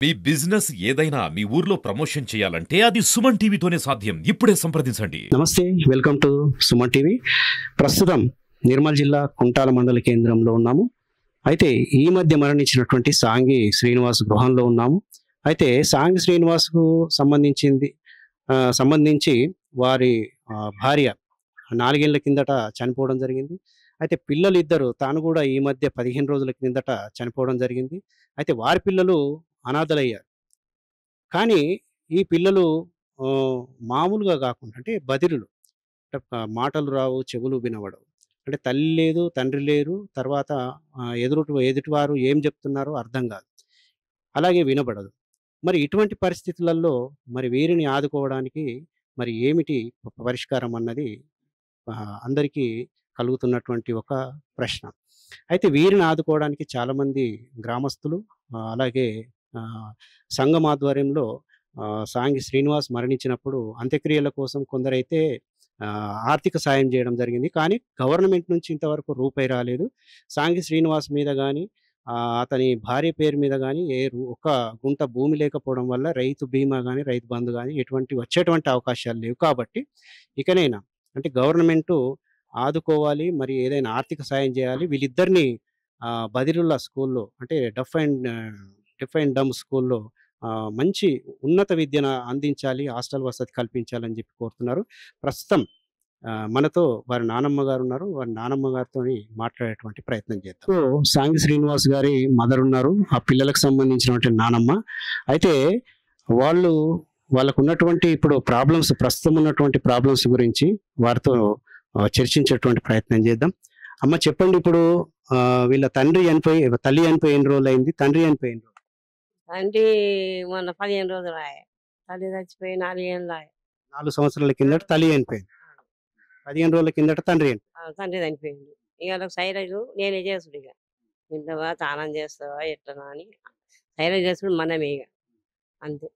మీ business ఏదైనా మీ ఊర్లో promotion చేయాలంటే అది సుమన్ టీవీతోనే సాధ్యం. ఇప్పుడే సంప్రదించండి. నమస్తే, వెల్కమ్ టు సుమన్ టీవీ. ప్రస్తుతం నిర్మల్ జిల్లా కుంటాల మండల కేంద్రంలో ఉన్నాము. అయితే ఈ మధ్య మరణించినటువంటి సాంగి శ్రీనివాస్ గృహంలో ఉన్నాము. అయితే సాంగి శ్రీనివాస్కు సంబంధించి వారి భార్య 4 ఏళ్ల కిందట చనిపోవడం జరిగింది. అయితే పిల్లలు ఇద్దరు, తాను కూడా ఈ మధ్య 15 రోజుల కిందట చనిపోవడం జరిగింది. అయితే వారి పిల్లలు అనాథలయ్యారు. కానీ ఈ పిల్లలు మామూలుగా గాకుండా అంటే బదిరులు. మాటలు రావు, చెవులు వినబడవు. అంటే తల్లి లేదు, తండ్రి లేరు. తర్వాత ఎదుటివారు ఏం జెప్తున్నారో అర్థం గాదు. అలాగే వినబడదు. మరి ఇటువంటి పరిస్థితులలో మరి వీరిని ఆదుకోవడానికి మరి ఏమిటి పరిష్కారం అన్నది అందరికీ కలుగుతున్నటువంటి ఒక ప్రశ్న. అయితే వీరిని ఆదుకోవడానికి చాలామంది గ్రామస్తులు అలాగే సంఘం ఆధ్వర్యంలో సాంగి శ్రీనివాస్ మరణించినప్పుడు అంత్యక్రియల కోసం కొందరైతే ఆర్థిక సాయం చేయడం జరిగింది. కానీ గవర్నమెంట్ నుంచి ఇంతవరకు రూపాయి రాలేదు. సాంగి శ్రీనివాస్ మీద గానీ, అతని భార్య పేరు మీద గానీ ఒక్క గుంట భూమి లేకపోవడం వల్ల రైతు బీమా గానీ, రైతు బంధు గానీ వచ్చేటువంటి అవకాశాలు లేవు. కాబట్టి ఇకనైనా అంటే గవర్నమెంటు ఆదుకోవాలి. మరి ఏదైనా ఆర్థిక సాయం చేయాలి. వీళ్ళిద్దరిని బదిరుల స్కూల్‌లో అంటే డెఫ్ అండ్ డమ్ స్కూల్‌లో మంచి ఉన్నత విద్యను అందించాలి. హాస్టల్ వసతి కల్పించాలని చెప్పి కోరుతున్నారు. ప్రస్తుతం మనతో వారి నానమ్మ గారున్నారు. వారి నానమ్మ గారితోని మాట్లాడేటువంటి ప్రయత్నం చేద్దాం. సో, సాంగి శ్రీనివాస్ గారి మదర్ ఉన్నారు. ఆ పిల్లలకు సంబంధించినటువంటి నానమ్మ. అయితే వాళ్ళకున్నటువంటి ఇప్పుడు ప్రస్తుతం ఉన్నటువంటి ప్రాబ్లమ్స్ గురించి వారితో చర్చించేటువంటి ప్రయత్నం చేద్దాం. అమ్మ చెప్పండి, ఇప్పుడు వీళ్ళ తల్లి చనిపోయి ఎన్ని రోజులయింది? తండ్రి చనిపోయి ఎన్ని రోజులు? తండ్రి మొన్న 15 రోజులాయె. తల్లి చచ్చిపోయి 4 ఏళ్ళాయె. 4 సంవత్సరాల కిందట తల్లి చనిపోయింది. 15 రోజుల కిందట తండ్రి చనిపోయిండు. తండ్రి చనిపోయిండు. ఇగ ఆళ్ళకి సైరజు నేనే చేసుడిగ. తింటవా, స్నానం చేస్తావా ఎట్లనా అని సైరజ్ చేసుడు మనమే ఇగ. అంతే.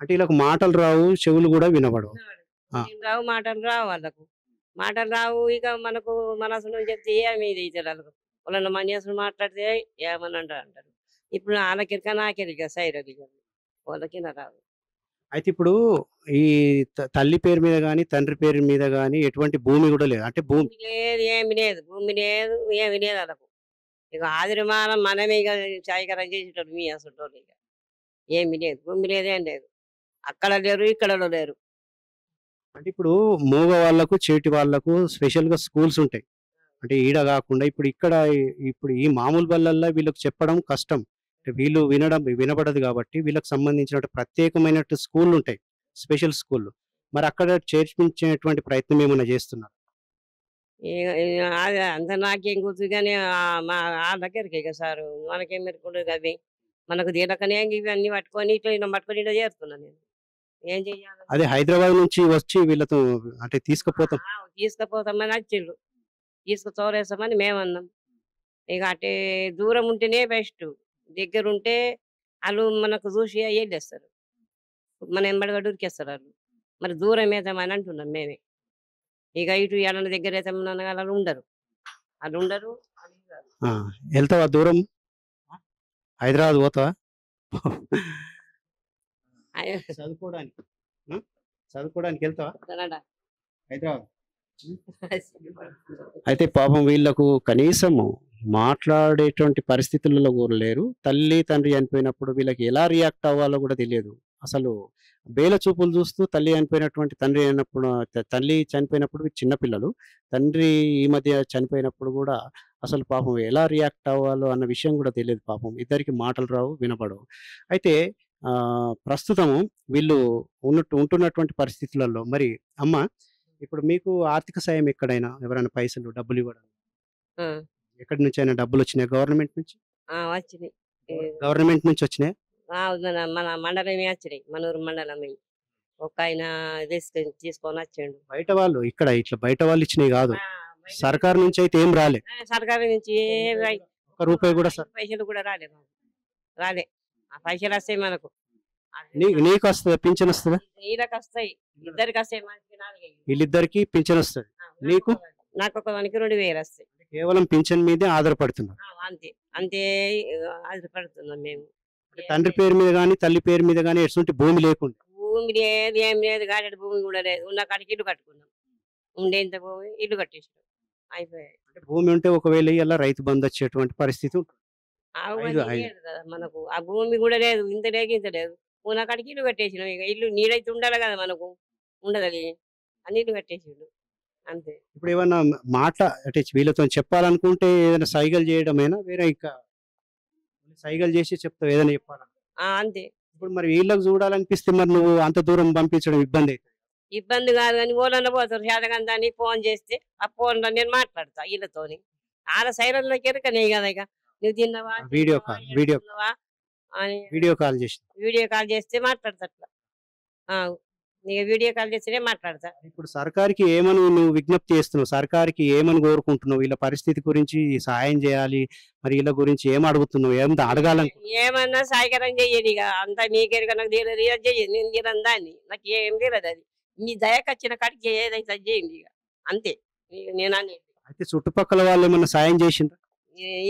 అంటే వీళ్ళకి మాటలు రావు, చెవులు కూడా వినబడవు. ఏం రావు, మాటలు రావు వాళ్ళకు. మాటలు రావు. ఇక మనకు మనసులో చెప్తే ఏమి ఇది వాళ్ళకు. వాళ్ళని మనిషులు మాట్లాడితే ఏమని అంటారు. ఇప్పుడు ఆళ్ళకెరక నాకెరక సైరజ్ వాళ్ళకిన రాదు. అయితే ఇప్పుడు ఈ తల్లి పేరు మీద గానీ, తండ్రి పేరు మీద గానీ ఎటువంటి భూమి కూడా లేదు. అంటే భూమి లేదు, ఏమి లేదు. భూమి లేదు, ఏమి లేదు వాళ్ళకు. ఇక ఆదిరిమానం మనమే ఇక చాయకరం చేసేటోళ్ళు మీ అసంటోళ్ళు ఇక. ఏమి లేదు, భూమి లేదు, ఏం లేదు. అక్కడ లేరు, ఇక్కడ లేరు. అంటే ఇప్పుడు మూగ వాళ్ళకు, చేటి వాళ్ళకు స్పెషల్‌గా స్కూల్స్ ఉంటాయి. అంటే ఈడ గాకుండా ఇప్పుడు ఈ మామూలు బళ్ళల్లో వీళ్ళకి చెప్పడం కష్టం. అంటే వీళ్ళు వినబడదు కాబట్టి వీళ్ళకి సంబంధించిన ప్రత్యేకమైనట్టు స్కూళ్ళుంటాయి. స్పెషల్ స్కూల్‌లు. మరి అక్కడ చేర్పించేటువంటి ప్రయత్నం ఏమన్నా చేస్తున్నారా? ఇగ ఇగ అది అంత నాకేం గుర్తు గాని మా ఆళ్ళకెరక ఇక సారు. మనకేం మెరుకుండదు గవి. మనకు దీలకనే ఇవన్నీ పట్టుకొని ఇట్లా పట్టుకొని ఇట్లా చేరుతున్నా నేను. ఏం చెయ్యాలి? అదే హైదరాబాద్ నుంచి వచ్చి వీళ్ళతో అంటే తీసుకుపోతాం. తీసుకుపోతామని వచ్చిండ్రు. తోలేస్తామని మేమన్నాం. ఇక అటే దూరం ఉంటేనే బెస్ట్. దగ్గరుంటే ఆళ్ళు మనకు చూసి ఎళ్ళేస్తారు. మన ఎంబడిగా ఉరికేస్తారు ఆళ్ళు. మరి దూరం ఏద్దామని అంటున్నాం మేమే. ఇక ఇటు ఏడన్నా దగ్గర ఏద్దామన్నా ఆళ్ళు ఉండరు. ఆళ్ళుండరు. ఎళ్తావా దూరం? హైదరాబాద్ పోతావా? చదువుకోవడానికి. చదువుకోవడానికి ఎళ్తావా హైదరాబాద్? అయితే పాపం వీళ్ళకు కనీసము మాట్లాడేటువంటి పరిస్థితులలో కూడా లేరు. తల్లి, తండ్రి చనిపోయినప్పుడు వీళ్ళకి ఎలా రియాక్ట్ అవ్వాలో కూడా తెలియదు. అసలు బేల చూపులు చూస్తూ తల్లి చనిపోయినప్పుడు చిన్న పిల్లలు. తండ్రి ఈ మధ్య చనిపోయినప్పుడు కూడా అసలు పాపం ఎలా రియాక్ట్ అవ్వాలో అన్న విషయం కూడా తెలియదు పాపం. ఇద్దరికి మాటలు రావు, వినపడవు. అయితే ప్రస్తుతము వీళ్ళు ఉంటున్నటువంటి పరిస్థితులలో మరి అమ్మ, ఇప్పుడు మీకు ఆర్థిక సాయం ఎక్కడైనా ఎవరైనా పైసలు, డబ్బులు ఇవ్వడం ఎక్కడి నుంచైనా డబ్బులొచ్చినాయా గవర్నమెంట్ నుంచి? వచ్చినాయి. గవర్నమెంట్ నుంచి వచ్చినాయా? మన మండలమే వచ్చినాయి. మనూరు మండలమే. ఒకాయన తీసుకొని వచ్చిండు. బయట వాళ్ళు ఇట్లా బయట వాళ్ళు ఇచ్చినయి గాదు. సర్కారు నుంచి అయితే ఏం రాలే. సర్కారు నుంచి ఒక్క రూపాయి కూడా పైసలు కూడా రాలే. ఆ పైసలు వస్తాయి మనకు. నీకు వస్తుందా? పింఛన్ వస్తుందా? వీళ్ళకి వస్తాయి, ఇద్దరికి వస్తాయి. వీళ్ళిద్దరికి పింఛన్ వస్తుంది. నీకు? నాకు ఒక 2000 వస్తాయి. కేవలం పింఛన్ మీదే ఆధారపడుతున్నారు. అంతే అంతే ఆధారపడుతున్నాం మేము. తండ్రి పేరు మీద కానీ తల్లి పేరు మీద కానీ ఎటువంటి భూమి లేకుండా. భూమి లేదు, ఏం లేదు, గాడెడు భూమి కూడా లేదు. ఉన్న కాడికి ఇల్లు కట్టుకున్నాం. ఉండేంత భూమి ఇల్లు కట్టేసినాం, అయిపోయాయి. అంటే భూమి ఉంటే ఒకవేళ ఇలా రైతు బంధు వచ్చేటువంటి పరిస్థితి ఉంటుంది. అవన్నీ ఐదు ఐదు లేదు కదా మనకు, ఆ భూమి కూడా లేదు, ఇంత లేక ఇంత లేదు. ఉన్న కాడికి ఇల్లు కట్టేసినాం. ఇక ఇల్లు నీడైతే ఉండాలి కదా మనకు, ఉండదది, అన్ని ఇల్లు కట్టేసిండు అంతే. ఇప్పుడు ఏమన్నా మాట అంటే వీళ్ళతో చెప్పాలనుకుంటే ఏదైనా సైగలు చేయడమేనా, వేరే ఇంకా సైగలు చేసి చెప్తావు ఏదైనా చెప్పాలని? అంతే. ఇప్పుడు మరి వీళ్ళకి చూడాలనిపిస్తే మరి నువ్వు అంత దూరం పంపించడం ఇబ్బంది అవుతుంది. ఇబ్బంది కాదు కానీ ఓలన్న పోతారు శాతకంతాన్ని ఫోన్ చేస్తే ఆ ఫోన్లో నేను మాట్లాడతా వీళ్ళతోని. ఆడ సైరన్లోకి ఎరకనే కదా ఇక నువ్వు తిన్నావా, వీడియో చేసినావా, కాల్ వీడియో ఏడుస్తున్నావా అని వీడియో కాల్ చేసి వీడియో కాల్ చేస్తే మాట్లాడతా అట్లా. నీకు వీడియో కాల్ చేస్తేనే మాట్లాడతా. ఇప్పుడు సర్కార్కి ఏమని నువ్వు విజ్ఞప్తి చేస్తున్నావు, సర్కార్కి ఏమని కోరుకుంటున్నావు, వీళ్ళ పరిస్థితి గురించి సహాయం చేయాలి, మరి వీళ్ళ గురించి ఏం అడుగుతున్నావు, ఏం అడగాలను? ఏమన్నా సాయకరం చెయ్యదు ఇక, అంతా నీకెరక నాకు తీరదు, ఇది చెయ్యదు, నేను తీరని దాన్ని, నాకు ఏం తీరదు. అది మీ దయకొచ్చిన కాడికి ఏదైతే అది చేయండి ఇక, అంతే. ఇక నేను అనేది అయితే చుట్టుపక్కల వాళ్ళు ఏమన్నా సాయం చేసిండ్రు?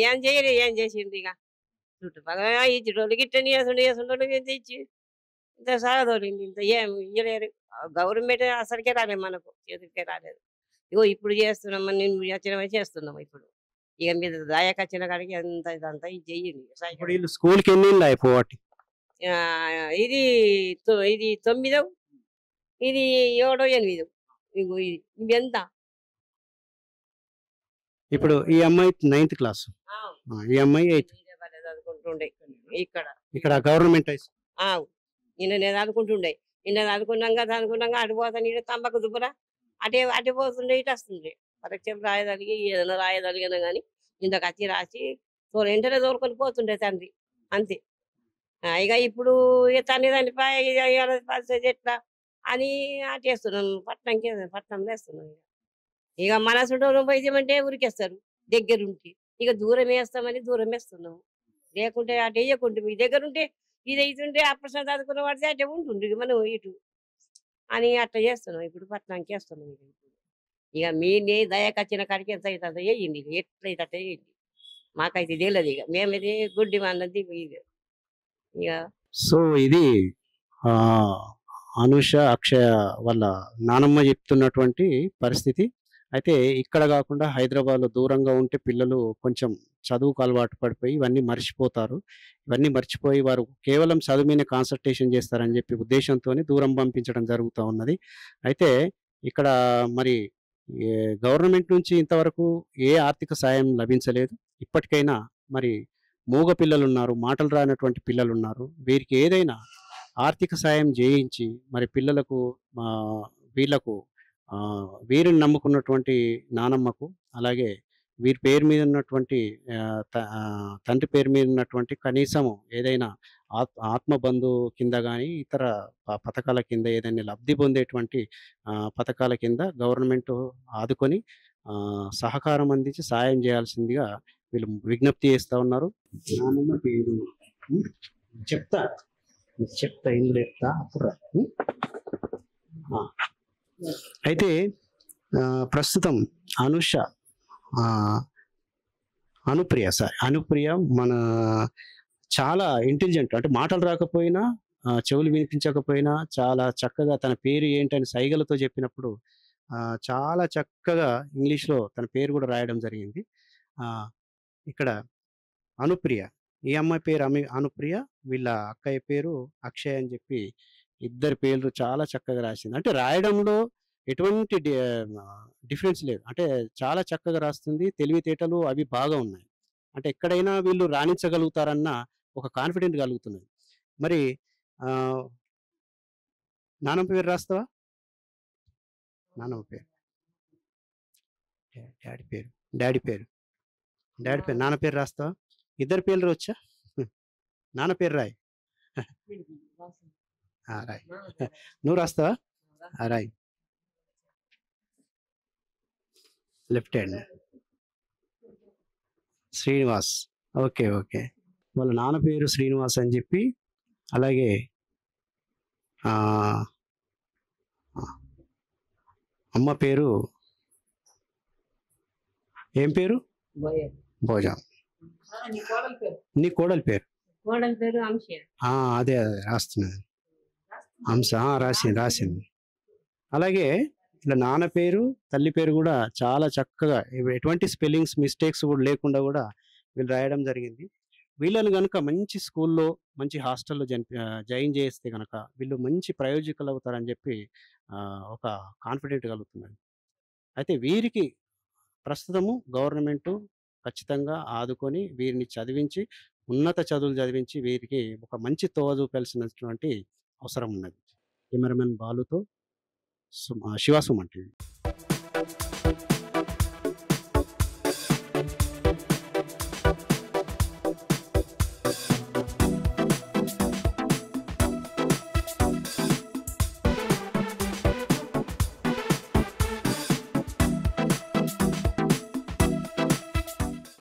ఏం చేయరు, ఏం చేసిండు ఇక చుట్టుపక్కల ఇచ్చేటోళ్ళు గిట్ట చేస్తుండోళ్ళు ఇచ్చి ఇంత సాగదోలింది, ఇంత ఏం ఇయ్యలేరు. గవర్నమెంట్ అసలుకే రాలేదు మనకు, చేతులకే రాలేదు. ఇగో ఇప్పుడు చేస్తున్నాం, నేను వచ్చినవి చేస్తున్నాం ఇప్పుడు. ఇక మీద దయకొచ్చిన కాడికి అంత ఇదంతా ఇది చెయ్యండి. ఇప్పుడు వీళ్ళు స్కూల్కి ఎన్ని ఏళ్ళు అయిపోవటి? ఇది ఇది 9వ, ఇది 7వ, 8వ. ఇగో ఇది ఇవి ఎంత. ఇప్పుడు ఈ అమ్మాయి 9th క్లాస్, ఈ అమ్మాయి 8th. చదువుకుంటుండే ఇక్కడ ఇక్కడ గవర్నమెంట్ హై స్కూల్. నిన్న నేను చదువుకుంటుండే, నిన్న చదువుకున్నాక అడిపోతా, నీడ తంబాకు దుబ్బరా అటే పోతుండే, ఇటు వస్తుండే. పరీక్షలు రాయదలిగి ఏదైనా రాయదలిగినా కానీ ఇంతకు వచ్చి రాసి వెంటనే తోలుకొని పోతుండే తండ్రి, అంతే. ఇక ఇప్పుడు తండ్రి పరిస్థితి ఎట్లా అని అటేస్తున్నాం, పట్టణంలో వేస్తున్నాం. ఇక మనసుంటూ పోయిమంటే ఉరికేస్తారు దగ్గరుంటే, ఇక దూరం వేస్తామని దూరం వేస్తున్నాము. లేకుంటే అటు వేయకుంటే మీ దగ్గర ఉంటే ఇది అవుతుంటే అప్రసాద్ చదువుకున్న వాడితే అటే ఉంటుండే మనం ఇటు అని అట్లా చేస్తున్నాం. ఇప్పుడు పట్టణానికి వేస్తున్నాం. ఇక మీ దయకొచ్చిన కాడికి ఎంత అవుతుందో వేయండి, ఎట్లయితే అట్లా వేయండి. మాకైతే తెలియదు ఇక, మేమైతే గుడ్డి అన్నది ఇక. సో ఇది అనుష అక్షయ వాళ్ళ నానమ్మ చెప్తున్నటువంటి పరిస్థితి. అయితే ఇక్కడ కాకుండా హైదరాబాద్లో దూరంగా ఉంటే పిల్లలు కొంచెం చదువుకు అలవాటు పడిపోయి ఇవన్నీ మర్చిపోతారు. ఇవన్నీ మర్చిపోయి వారు కేవలం చదువు మీద కాన్సన్ట్రేషన్ చేస్తారని చెప్పి ఉద్దేశంతో దూరం పంపించడం జరుగుతూ ఉన్నది. అయితే ఇక్కడ మరి గవర్నమెంట్ నుంచి ఇంతవరకు ఏ ఆర్థిక సాయం లభించలేదు. ఇప్పటికైనా మరి మూగ పిల్లలు ఉన్నారు, మాటలు రానటువంటి పిల్లలు ఉన్నారు, వీరికి ఏదైనా ఆర్థిక సాయం చేయించి మరి పిల్లలకు వీళ్లకు వీరిని నమ్ముకున్నటువంటి నానమ్మకు, అలాగే వీరి పేరు మీద ఉన్నటువంటి తండ్రి పేరు మీద ఉన్నటువంటి కనీసం ఏదైనా ఆత్మబంధు కింద కానీ ఇతర పథకాల కింద ఏదైనా లబ్ధి పొందేటువంటి పథకాల కింద గవర్నమెంట్ ఆదుకొని సహకారం అందించి సాయం చేయాల్సిందిగా వీళ్ళు విజ్ఞప్తి చేస్తూ ఉన్నారు. నానమ్మ పేరు చెప్తా ఇందులో చెప్తా అప్పుడు. అయితే ప్రస్తుతం అనుప్రియ మన చాలా ఇంటెలిజెంట్, అంటే మాటలు రాకపోయినా చెవులు వినిపించకపోయినా చాలా చక్కగా తన పేరు ఏంటని సైగలతో చెప్పినప్పుడు చాలా చక్కగా ఇంగ్లీష్లో తన పేరు కూడా రాయడం జరిగింది. ఇక్కడ అనుప్రియ, ఈ అమ్మాయి పేరు అనుప్రియ, వీళ్ళ అక్కయ్య పేరు అక్షయ్ అని చెప్పి ఇద్దరి పేర్లు చాలా చక్కగా రాసింది. అంటే రాయడంలో ఎటువంటి డిఫరెన్స్ లేదు, అంటే చాలా చక్కగా రాస్తుంది. తెలివితేటలు అవి బాగా ఉన్నాయి, అంటే ఎక్కడైనా వీళ్ళు రాణించగలుగుతారన్న ఒక కాన్ఫిడెంట్ కలుగుతున్నది. మరి నానమ్మ పేరు రాస్తావా? నానమ్మ పేరు, డాడీ పేరు నాన్న పేరు రాస్తావా? ఇద్దరు పేర్లు వచ్చా? నాన్న పేరు రాయి. రాయ్, నువ్వు రాస్తావా? రాయ్. Left hand Srinivas. ఓకే. వాళ్ళ నాన్న పేరు శ్రీనివాస్ అని చెప్పి, అలాగే అమ్మ పేరు ఏం పేరు? భోజం. నీ కోడలి పేరు కోడలి పేరు అంశ. అదే రాస్తున్నది. హంస రాసింది. అలాగే ఇట్లా నాన్న పేరు, తల్లి పేరు కూడా చాలా చక్కగా ఎటువంటి స్పెల్లింగ్స్ మిస్టేక్స్ కూడా లేకుండా కూడా వీళ్ళు రాయడం జరిగింది. వీళ్ళని గనుక మంచి స్కూల్లో, మంచి హాస్టల్‌లో జాయిన్ చేస్తే గనక వీళ్ళు మంచి ప్రయోజకులు అవుతారని చెప్పి ఒక కాన్ఫిడెంట్ కలుగుతున్నది. అయితే వీరికి ప్రస్తుతము గవర్నమెంటు ఖచ్చితంగా ఆదుకొని వీరిని చదివించి, ఉన్నత చదువులు చదివించి వీరికి ఒక మంచి తోవ చూపాల్సినటువంటి అవసరం ఉన్నది. కెమెరామెన్ బాలుతో శివ సుమన్ టీవీ.